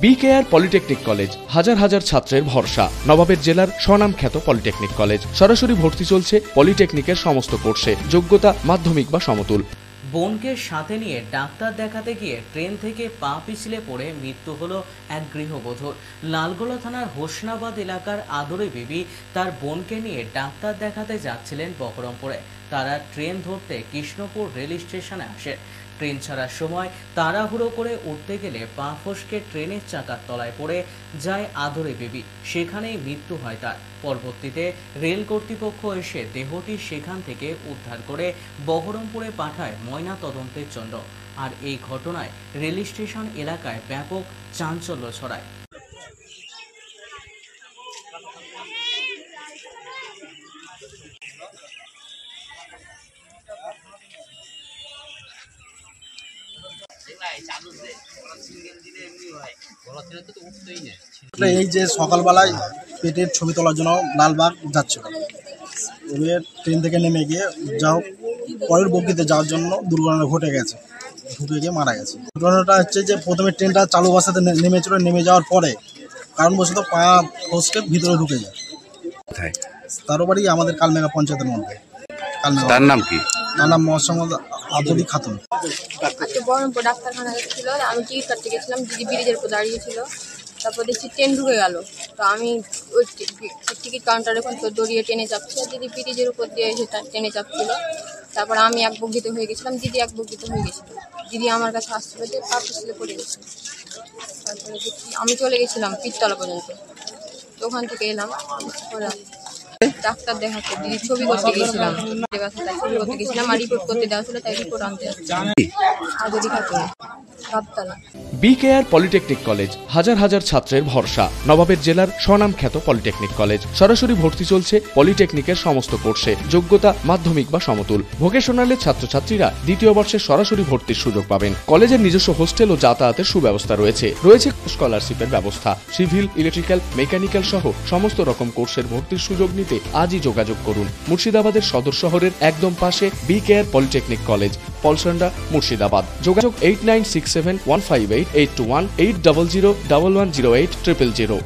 BKR polytechnic college হাজার হাজার ছাত্রের ভরসা। নবাবের জেলার স্বনামখ্যাত পলিটেকনিক কলেজ। সরাসরি ভর্তি চলছে পলিটেকনিকের সমস্ত কোর্সে। যোগ্যতা মাধ্যমিক বা সমতুল। বোনকে সাথে নিয়ে ডাক্তার দেখাতে গিয়ে ট্রেন থেকে পা পিছলে পড়ে মৃত্যু হলো এক গৃহবধূর। লালগোলা থানার হোসনাবাদ এলাকার আদরে বিবি তার বোনকে নিয়ে ডাক্তার দেখাতে যাচ্ছিলেন বহরমপুরে। তারা ট্রেন ধরতে কৃষ্ণপুর রেল স্টেশনে আসে। ট্রেন ছাড়ার সময় তাড়াহুড়ো করে উঠতে গেলে পা ফসকে ট্রেনের চাকার তলায় পড়ে যায় আদরে বিবি। সেখানেই মৃত্যু হয় তার। পরবর্তীতে রেল কর্তৃপক্ষ এসে দেহটি সেখান থেকে উদ্ধার করে বহরমপুরে পাঠায় ময়না তদন্তের জন্য। আর এই ঘটনায় রেল স্টেশন এলাকায় ব্যাপক চাঞ্চল্য ছড়ায়। এই যে সকালবেলায় পেটের ছবি তোলার জন্য লালবাগ যাচ্ছিল, এবার ট্রেন থেকে নেমে গিয়ে যাও পরের বগিতে যাওয়ার জন্য দুর্ঘটনা ঘটে গেছে, ঢুকে গিয়ে মারা গেছে। দুর্ঘটনাটা হচ্ছে যে প্রথমে ট্রেনটা চালু অবস্থাতে নেমেছিল, নেমে যাওয়ার পরে কারণবশত পা ফসকে ভিতরে ঢুকে যায়। তার বাড়ি আমাদের কালমেঘা পঞ্চায়েতের মধ্যে। তার নাম কি? তার নাম মোহাম্মদ আব্দুল খাতুন। বহরমপুর ডাক্তারখানা ছিল, আমি টিকিট কাটতে গেছিলাম, দিদি ব্রিজের উপর দাঁড়িয়েছিল। তারপর দেখছি ট্রেন ঢুকে গেল, তো আমি ওই টিকিট কাউন্টার এখন তো দড়িয়ে ট্রেনে চাপছি, দিদি ব্রিজের উপর দিয়ে এসে ট্রেনে চাপছিল। তারপর আমি এক বগিতে হয়ে গেছিলাম, দিদি এক বগিতে হয়ে গেছিল। দিদি আমার কাছে আসছিল যে পা পিছলে পড়ে গেছে। তারপরে দেখছি আমি চলে গেছিলাম পিরতলা পর্যন্ত, তো ওখান থেকে এলাম ডাক্তার দেখাতে। দিদি ছবি করতে গেছিলাম, ছবি করতে গেছিলাম আর রিপোর্ট করতে দেওয়া ছিল, তাই রিপোর্ট আনতে বিকেআর পলিটেকনিক কলেজ হাজার হাজার ছাত্রের ভরসা। নবাবের জেলার স্বনামখ্যাত পলিটেকনিক কলেজ। সরাসরি ভর্তি চলছে পলিটেকনিকের সমস্ত কোর্সে। যোগ্যতা মাধ্যমিক বা সমতুল। ভোকেশনালের ছাত্রছাত্রীরা দ্বিতীয় বর্ষে সরাসরি ভর্তির সুযোগ পাবেন। কলেজের নিজস্ব হোস্টেল ও যাতায়াতের সুব্যবস্থা রয়েছে। স্কলারশিপের ব্যবস্থা। সিভিল, ইলেকট্রিক্যাল, মেকানিক্যাল সহ সমস্ত রকম কোর্সের ভর্তির সুযোগ নিতে আজই যোগাযোগ করুন। মুর্শিদাবাদের সদর শহরের একদম পাশে BKR polytechnic college, Palsanda, Murshidabad. যোগাযোগ 8967158821 8001108 000।